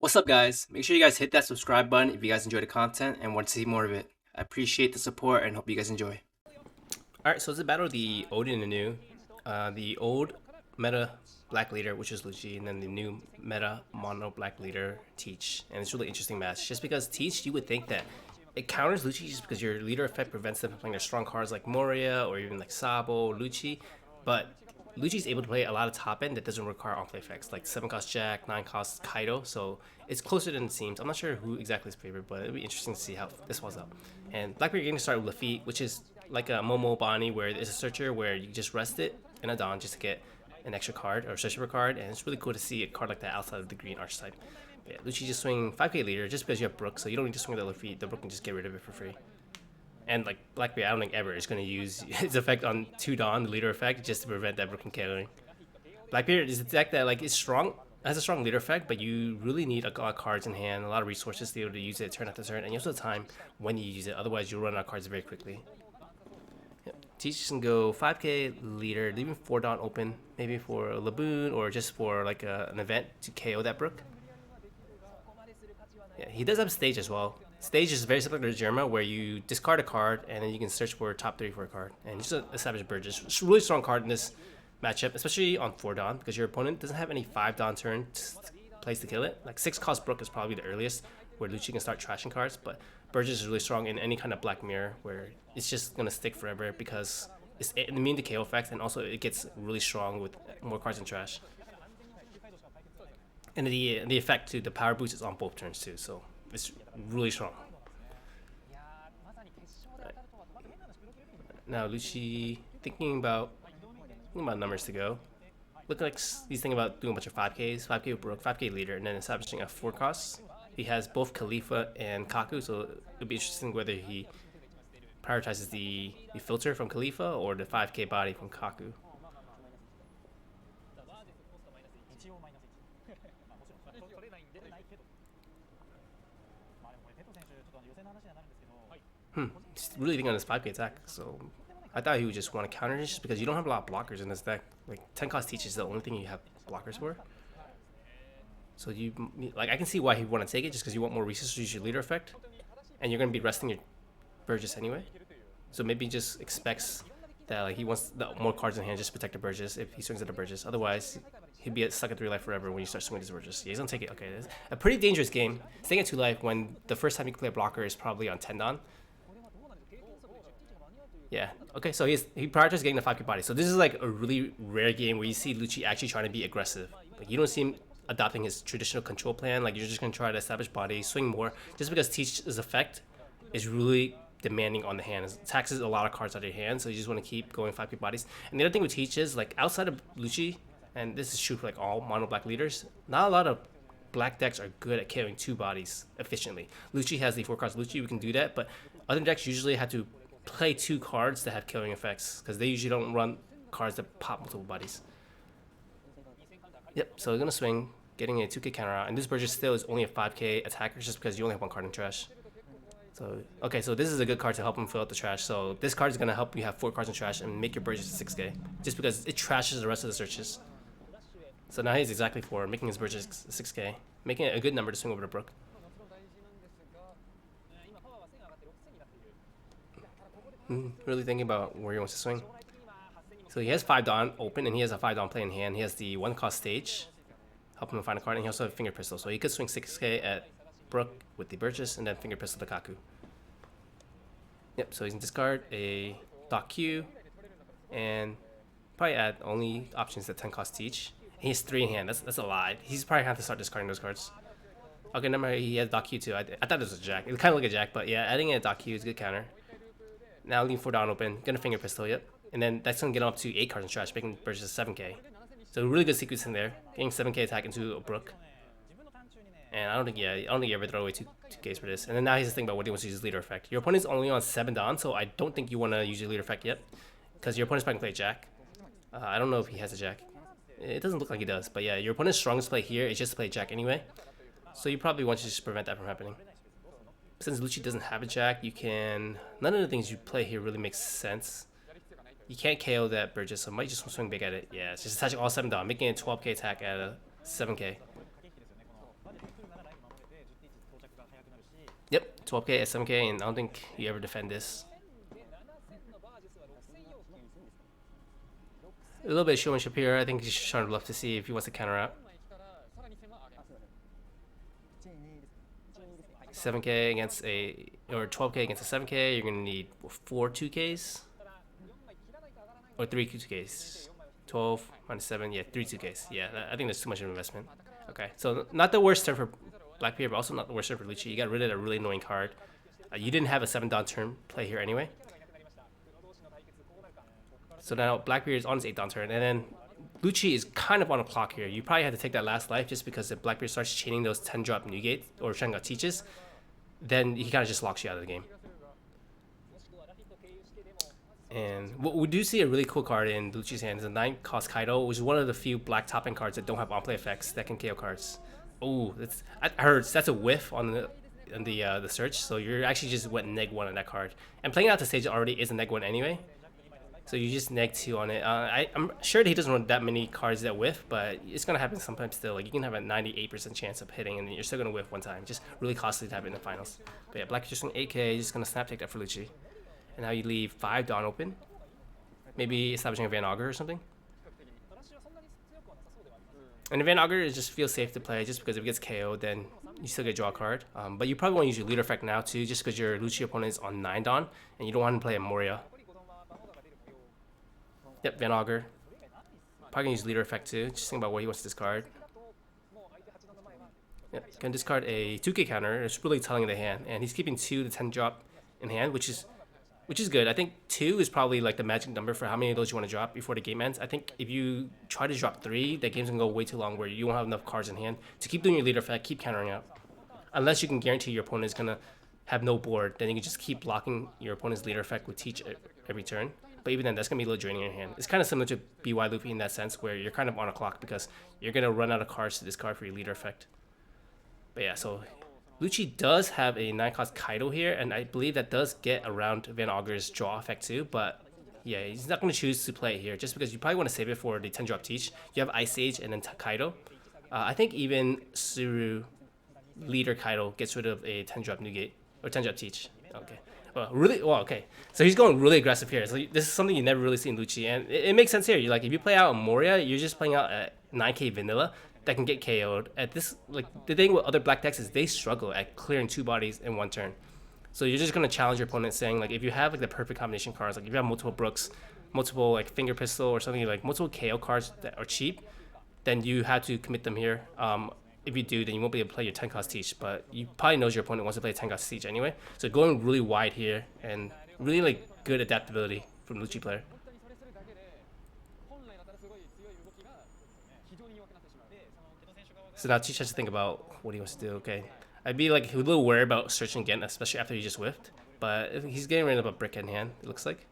What's up, guys? Make sure you guys hit that subscribe button if you guys enjoy the content and want to see more of it. I appreciate the support and hope you guys enjoy. Alright, so it's a battle of the old and the new. The old meta black leader, which is Lucci, and then the new meta mono black leader, Teach. And it's a really interesting match. Just because Teach, you would think that it counters Lucci just because your leader effect prevents them from playing their strong cards like Moria or even like Sabo, Lucci. But Lucci's able to play a lot of top end that doesn't require on play effects, like 7 cost Jack, 9 cost Kaido, so it's closer than it seems. I'm not sure who exactly is favored, but it'll be interesting to see how this falls out. And Blackbeard going to start with Lafitte, which is like a Momo Bonnie, where it's a searcher where you just rest it in a Dawn just to get an extra card or searcher card, and it's really cool to see a card like that outside of the green archetype. But yeah, Lucci just swing 5k leader just because you have Brook, so you don't need to swing the Lafitte. The Brook can just get rid of it for free. And like Blackbeard, I don't think ever is going to use its effect on 2 Dawn, the leader effect, just to prevent that Brook from killing. Blackbeard is a deck that like is strong, has a strong leader effect, but you really need a lot of cards in hand, a lot of resources to be able to use it turn after turn, and you also have time when you use it. Otherwise, you'll run out of cards very quickly. Yep. Teach can go 5k leader, leaving 4 Dawn open, maybe for a Laboon or just for like an event to KO that Brook. Yeah, he does have stage as well. Stage is very similar to Germa, where you discard a card and then you can search for top 3 for a card. And just establish Burgess. It's a really strong card in this matchup, especially on 4 Dawn, because your opponent doesn't have any 5 Dawn turn plays to kill it. Like 6 cost Brook is probably the earliest where Lucci can start trashing cards, but Burgess is really strong in any kind of Black Mirror where it's just going to stick forever because it's immune to KO effects, and also it gets really strong with more cards in trash. And the effect too, the power boost is on both turns too, so it's really strong. Right. Now Lucci thinking about numbers to go. Look like he's thinking about doing a bunch of 5Ks, 5K with Brook, 5K leader, and then establishing a 4 cost. He has both Khalifa and Kaku, so it'll be interesting whether he prioritizes the filter from Khalifa or the 5K body from Kaku. He's really thinking on his 5k attack, so I thought he would just want to counter this just because you don't have a lot of blockers in this deck. Like 10 cost Teach is the only thing you have blockers for. So you like I can see why he would want to take it just because you want more resources to use your leader effect, and you're gonna be resting your Burgess anyway. So maybe he just expects that like he wants more cards in hand just to protect the Burgess if he swings at the Burgess. Otherwise, he'd be stuck at 3 life forever when you start swinging his Burgess. Yeah, he's gonna take it. Okay, it's a pretty dangerous game. Staying at 2 life when the first time you play a blocker is probably on 10 Dawn. Yeah. Okay. So he prioritized getting the 5k body. So this is like a really rare game where you see Lucci actually trying to be aggressive. Like you don't see him adopting his traditional control plan. Like you're just gonna try to establish body, swing more, just because Teach's effect is really demanding on the hand. It taxes a lot of cards out of your hand, so you just want to keep going 5k bodies. And the other thing with Teach is like outside of Lucci, and this is true for like all mono black leaders, not a lot of black decks are good at carrying 2 bodies efficiently. Lucci has the 4 cards. Lucci, we can do that, but other decks usually have to play 2 cards that have killing effects because they usually don't run cards that pop multiple bodies. Yep, so we're gonna swing, getting a 2k counter out, and this Burgess still is only a 5k attacker just because you only have 1 card in trash. So okay, so this is a good card to help him fill out the trash. So this card is gonna help you have 4 cards in trash and make your Burgess a 6k, just because it trashes the rest of the searches. So now he's exactly 4, making his Burgess 6k, making it a good number to swing over to Brook. Really thinking about where he wants to swing. So he has 5 Dawn open, and he has a 5 Dawn play in hand. He has the 1 cost stage, helping him find a card, and he also has Finger Pistol. So he could swing 6k at Brook with the Burgess, and then Finger Pistol to Kaku. Yep, so he can discard a Dock Q, and probably add only options that 10 cost Teach. And he has 3 in hand. That's a lot. He's probably have to start discarding those cards. Okay, never mind. He has Dock Q too. I thought it was a Jack. It kind of like a Jack, but yeah, adding a Dock Q is a good counter. Now leaving 4 Dawn open, gonna Finger Pistol, yep. And then that's gonna get up to 8 cards in trash, making Burgess 7k. So really good sequence in there, getting 7k attack into a Brook. And I don't think you ever throw away 2Ks for this. And then now he's just thinking about what he wants to use his leader effect. Your opponent's only on 7 Dawn, so I don't think you want to use your leader effect yet, because your opponent's probably gonna play Jack. I don't know if he has a Jack. It doesn't look like he does, but yeah, your opponent's strongest play here is just to play Jack anyway. So you probably want to just prevent that from happening. Since Lucci doesn't have a Jack, you can... None of the things you play here really makes sense. You can't KO that Burgess, so I might just swing big at it. Yeah, it's just attaching all 7 Dawn, making a 12k attack at a 7k. Yep, 12k, SM-K, and I don't think you ever defend this. A little bit of showmanship here. I think he's just trying to bluff to see if he wants to counter out. 7k against or 12k against a 7k. You're gonna need 4 2ks or 3 2ks. 12 minus 7, yeah, 3 2ks. Yeah, I think that's too much of an investment. Okay, so not the worst turn for Blackbeard, but also not the worst turn for Lucci. You got rid of a really annoying card. You didn't have a 7-Don turn play here anyway. So now Blackbeard is on his 8-Don turn, and then Lucci is kind of on a clock here. You probably had to take that last life just because if Blackbeard starts chaining those 10-drop Newgate or Shenga teaches, then he kind of just locks you out of the game. And what we do see a really cool card in Lucci's hand is a 9-cost Kaido, which is one of the few black top-end cards that don't have on-play effects that can KO cards. Oh, I heard that's a whiff on the search, so you're actually just went -1 on that card. And playing out the stage already is a -1 anyway, so you just -2 on it. I'm sure that he doesn't run that many cards that whiff, but it's gonna happen sometimes still. Like you can have a 98% chance of hitting, and you're still gonna whiff one time. Just really costly to have it in the finals. But yeah, Black just on 8k, just gonna snap take that for Lucci. And now you leave 5 Dawn open. Maybe establishing a Van Augur or something. And the Van Augur just feels safe to play just because if it gets KO'd, then you still get a draw card. But you probably want to use your leader effect now too, just because your Lucci opponent is on 9 Dawn, and you don't want to play a Moria. Yep, Van Augur. Probably gonna use leader effect too. Just think about what he wants to discard. Yep, can discard a 2k counter. It's really telling the hand, and he's keeping 2 to 10 drop in hand, which is good. I think 2 is probably like the magic number for how many of those you want to drop before the game ends. I think if you try to drop 3, that game's gonna go way too long where you won't have enough cards in hand to keep doing your leader effect, keep countering out. Unless you can guarantee your opponent is gonna have no board, then you can just keep blocking your opponent's leader effect with teach every turn. But even then, that's gonna be a little draining in your hand. It's kind of similar to BY Luffy in that sense, where you're kind of on a clock because you're gonna run out of cards to discard for your leader effect. But yeah, so Lucci does have a 9-cost Kaido here, and I believe that does get around Van Augur's draw effect too, but yeah, he's not going to choose to play it here just because you probably want to save it for the 10-drop teach. You have Ice Age and then Kaido. I think even Suru leader Kaido gets rid of a 10-drop Newgate or 10-drop teach. Okay. Okay. So he's going really aggressive here. So this is something you never really see in Lucci, and it makes sense here. You like if you play out a Moria, you're just playing out a 9k vanilla that can get KO'd. At this, like the thing with other black decks is they struggle at clearing 2 bodies in 1 turn. So you're just gonna challenge your opponent, saying like if you have like the perfect combination cards, like if you have multiple Brooks, multiple like Finger Pistol or something like multiple KO cards that are cheap, then you have to commit them here. If you do, then you won't be able to play your 10-cost teach, but you probably knows your opponent wants to play a 10-cost teach anyway. So going really wide here and really like good adaptability from Lucci player. So now Teach has to think about what he wants to do. Okay, I'd be like a little worried about searching again, especially after he just whiffed. But he's getting rid of a brick in hand, it looks like.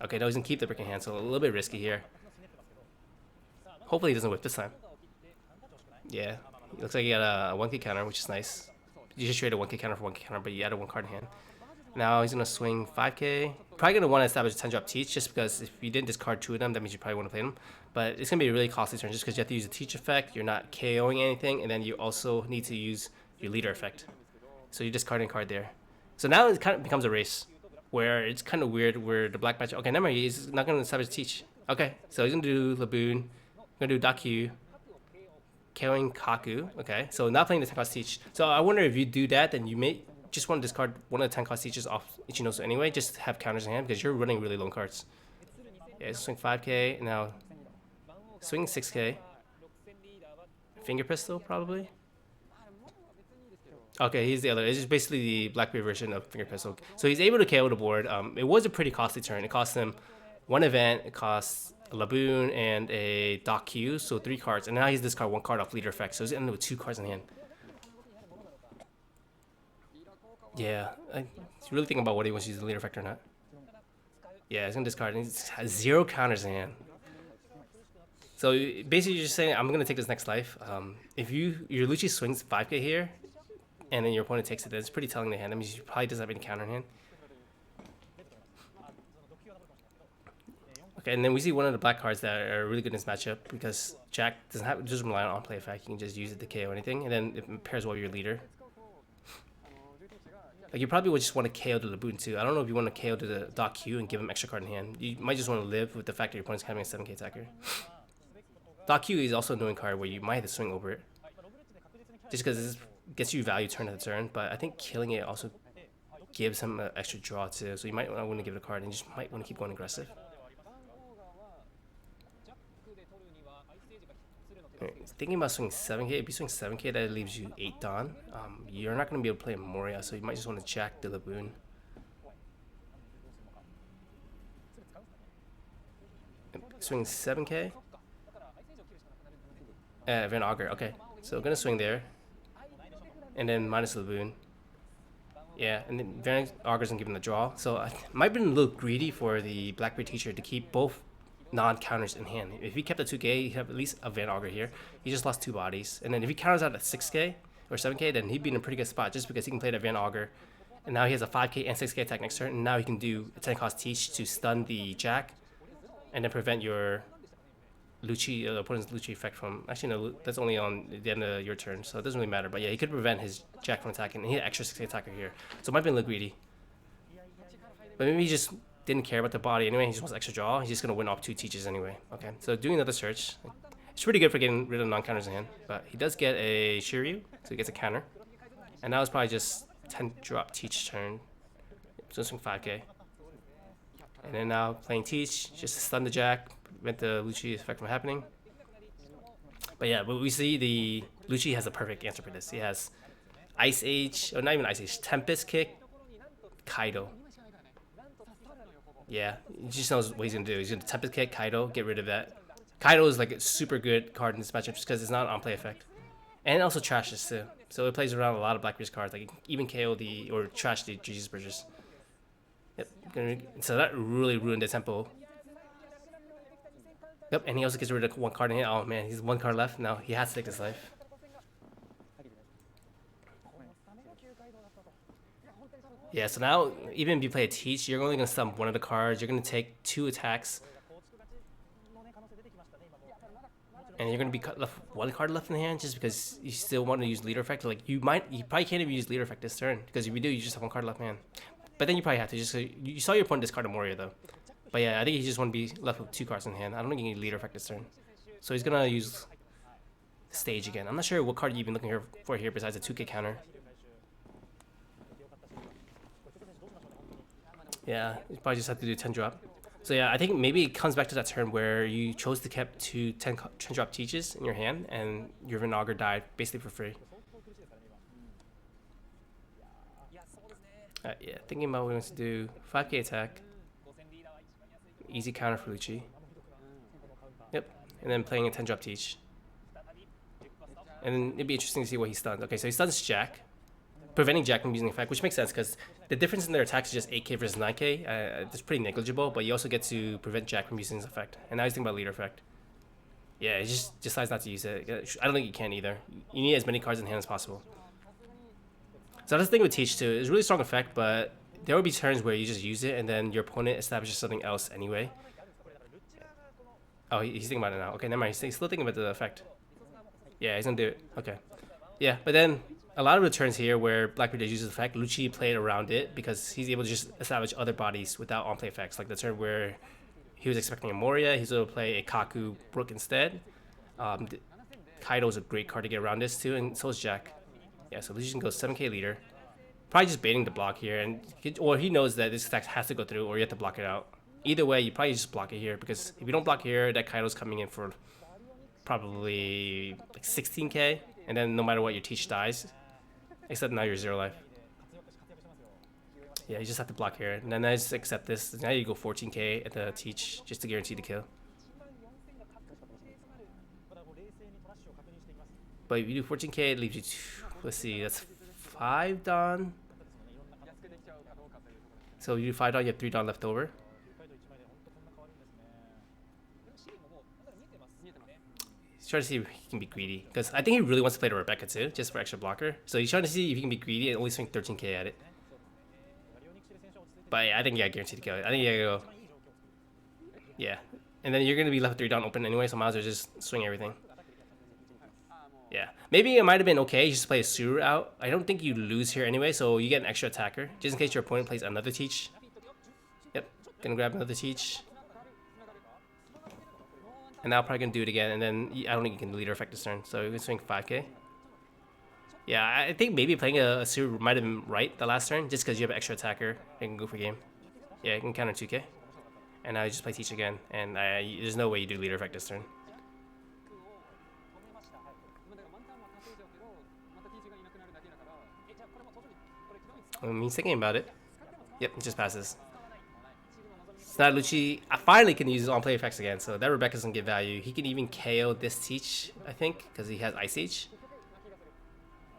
Okay, no, he's gonna keep the brick in hand, so a little bit risky here. Hopefully he doesn't whiff this time. Yeah, it looks like he got a 1k counter, which is nice. You just traded a 1k counter for 1k counter, but you added 1 card in hand. Now he's gonna swing 5k. Probably gonna want to establish a 10-drop teach, just because if you didn't discard 2 of them, that means you probably want to play them. But it's gonna be a really costly turn, just because you have to use a teach effect. You're not KOing anything, and then you also need to use your leader effect. So you're discarding a card there. So now it kind of becomes a race, where it's kind of weird. Where the black match. Okay, never mind. He's not gonna establish teach. Okay, so he's gonna do Laboon. Gonna do Dakyu. KOing Kaku. Okay, so not playing the 10-cost teach. So I wonder if you do that, then you may just want to discard one of the 10-cost teachers off Ichinosu anyway, just to have counters in hand because you're running really low cards. Yeah, swing 5k, and now swing 6k. Finger Pistol, probably? Okay, he's the other. It's just basically the Blackbeard version of Finger Pistol. So he's able to KO the board. It was a pretty costly turn. It cost him 1 event, it cost a Laboon and a Doc Q, so 3 cards. And now he's discard 1 card off leader effect, so he's ended with 2 cards in hand. Yeah, he's really thinking about what he wants to use the leader effect or not. Yeah, he's gonna discard, and he has 0 counters in hand. So basically, you're just saying, I'm gonna take this next life. If your Lucci swings 5k here, and then your opponent takes it, then it's pretty telling the hand. That means he probably doesn't have any counter in hand. Okay, and then we see one of the black cards that are really good in this matchup because Jack doesn't rely on play effect. You can just use it to KO anything, and then it pairs well with your leader. Like you probably would just want to KO the Laboon too. I don't know if you want to KO to the Doc Q and give him extra card in hand. You might just want to live with the fact that your opponent's having a 7k attacker. Doc Q is also an annoying card where you might have to swing over it. Just because this gets you value turn to turn, but I think killing it also gives him an extra draw too. So you might want to give it a card and you just might want to keep going aggressive. Thinking about swinging 7k, if you swing 7k, that leaves you 8 Dawn. You're not going to be able to play Moria, so you might just want to jack the Laboon. Swing 7k. Van Augur, okay. So I'm going to swing there. And then minus Laboon. Yeah, and then Van Augur's going to give him the draw. So I might have been a little greedy for the Blackbeard teacher to keep both non-counters in hand. If he kept a 2k, he'd have at least a Van Augur here. He just lost 2 bodies. And then if he counters out at 6k or 7k, then he'd be in a pretty good spot just because he can play that Van Augur. And now he has a 5k and 6k attack next turn. And now he can do a 10 cost teach to stun the Jack and then prevent your Lucci, opponent's Lucci effect from... Actually, no, that's only on the end of your turn, so it doesn't really matter. But yeah, he could prevent his Jack from attacking. And he had extra 6k attacker here. So it might have been a little greedy. But maybe he just didn't care about the body anyway. He just wants extra draw. He's just gonna win off 2 teaches anyway. Okay, so doing another search. It's pretty good for getting rid of non-counters in hand. But he does get a Shiryu, so he gets a counter. And now it's probably just 10 drop teach turn. So swing 5k. And then now playing teach, just to stun the Jack, prevent the Lucci effect from happening. But yeah, but we see the Lucci has a perfect answer for this. He has Ice Age, or not even Ice Age, Tempest Kick, Kaido. Yeah, he just knows what he's going to do. He's going to Tempest Kick, Kaido, get rid of that. Kaido is like a super good card in this matchup just because it's not an on-play effect. And it also trashes too. So it plays around a lot of Blackbeard's cards, like even KO the, or trash the Jesus Bridges. Yep, so that really ruined the tempo. Yep, and he also gets rid of 1 card in here. Oh man, he's 1 card left. Now he has to take his life. Yeah, so now even if you play a teach, you're only going to stump 1 of the cards. You're going to take 2 attacks. And you're going to be left 1 card left in the hand just because you still want to use leader effect. Like you probably can't even use leader effect this turn because if you do, you just have 1 card left in hand. But then you probably have to just, you saw your opponent discard a Moria though. But yeah, I think he just want to be left with 2 cards in hand. I don't think you need leader effect this turn. So he's going to use stage again. I'm not sure what card you've been looking for here besides a 2k counter. Yeah, you probably just have to do 10 drop. So yeah, I think maybe it comes back to that turn where you chose to keep 2 10 drop teaches in your hand and your Van Augur died basically for free. Yeah, thinking about what we want to do 5k attack. Easy counter for Lucci. Yep, and then playing a 10 drop teach. And then it'd be interesting to see what he stuns. Okay, so he stuns Jack, preventing Jack from using effect, which makes sense because the difference in their attacks is just 8k versus 9k. It's pretty negligible, but you also get to prevent Jack from using his effect. And now he's thinking about leader effect. Yeah, he just decides not to use it. I don't think you can either. You need as many cards in hand as possible. So that's the thing with Teach too. It's a really strong effect, but there will be turns where you just use it and then your opponent establishes something else anyway. Oh, he's thinking about it now. Okay, never mind. He's still thinking about the effect. Yeah, he's gonna do it. Okay. Yeah, but then a lot of the turns here where Blackbeard uses the effect, Lucci played around it because he's able to just establish other bodies without on-play effects. Like the turn where he was expecting a Moria, he's able to play a Kaku Brook instead. Kaido is a great card to get around this too, and so is Jack. Yeah, so Lucci can go 7k leader. Probably just baiting the block here, and or he knows that this attack has to go through or you have to block it out. Either way, you probably just block it here because if you don't block here, that Kaido's coming in for probably like 16k, and then no matter what, your Teach dies. Except now you're 0 life. Yeah, you just have to block here. And then I just accept this. Now you go 14k at the Teach just to guarantee the kill. But if you do 14k, it leaves you let's see, that's 5 Dawn. So you do 5 Dawn, you have 3 Dawn left over. He's trying to see if he can be greedy. Because I think he really wants to play the Rebecca too, just for extra blocker. So he's trying to see if he can be greedy and only swing 13k at it. But yeah, I think you gotta guarantee the kill. I think you gotta go. Yeah. And then you're gonna be left with 3 Dawn open anyway, so might as well just swing everything. Yeah, maybe it might have been okay just to play a Suru out. I don't think you lose here anyway, so you get an extra attacker just in case your opponent plays another teach. Yep, gonna grab another teach. And now probably gonna do it again, and then I don't think you can leader effect this turn, so you're gonna swing 5k. Yeah, I think maybe playing a Suru might have been right the last turn, just because you have an extra attacker and can go for game. Yeah, you can counter 2k. And now you just play teach again, and there's no way you do leader effect this turn. He's thinking about it. Yep, it just passes. So now Lucci finally can use his on-play effects again, so that Rebecca doesn't get value. He can even KO this teach, I think, because he has Ice Age.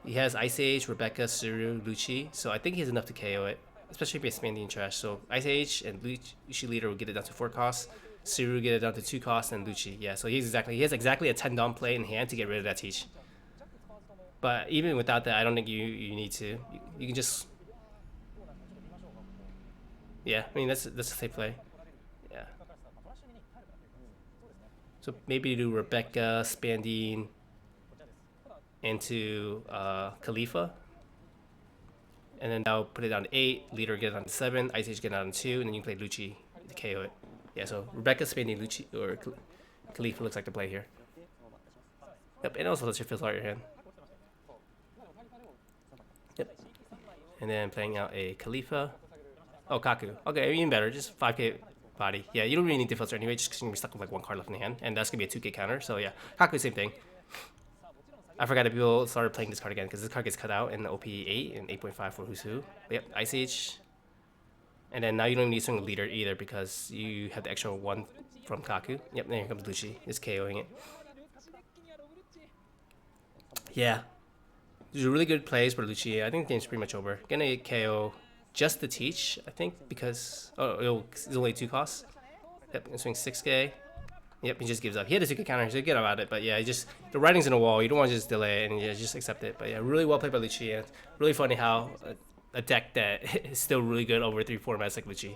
He has Ice Age, Rebecca, Suru, Lucci, so I think he has enough to KO it, especially if he's expanding trash. So Ice Age and Lucci leader will get it down to 4 costs. Suru get it down to 2 costs, and Lucci. Yeah, so he has exactly a 10 dom play in hand to get rid of that teach. But even without that, I don't think you need to. You can just. Yeah, I mean that's a safe play. Yeah. So maybe you do Rebecca, Spandine into Khalifa. And then that'll put it down to 8, leader get it down to 7, Ice Age get it down to 2, and then you can play Lucci to KO it. Yeah, so Rebecca, Spandine, Lucci, or Khalifa looks like the play here. Yep, and also lets you filter out your hand. Yep. And then playing out a Khalifa. Oh, Kaku. Okay, even better. Just 5k body. Yeah, you don't really need to filter anyway, just because you're going to be stuck with like 1 card left in the hand. And that's going to be a 2k counter. So yeah, Kaku, same thing. I forgot that people started playing this card again, because this card gets cut out in the OP8 and 8.5 for Who's Who. But yep, Ice Age. And then now you don't need to swing a leader either, because you have the extra 1 from Kaku. Yep, then here comes Lucci. Just KOing it. Yeah. These are really good plays for Lucci. I think the game's pretty much over. Gonna KO just the teach, I think, because it's only 2 costs. Yep, gonna swing 6k. Yep, he just gives up. He had a 2k counter, so get about it. But yeah, the writing's in the wall. You don't want to just delay it and just accept it. But yeah, really well played by Lucci. And it's really funny how a deck that is still really good over 3 formats like Lucci.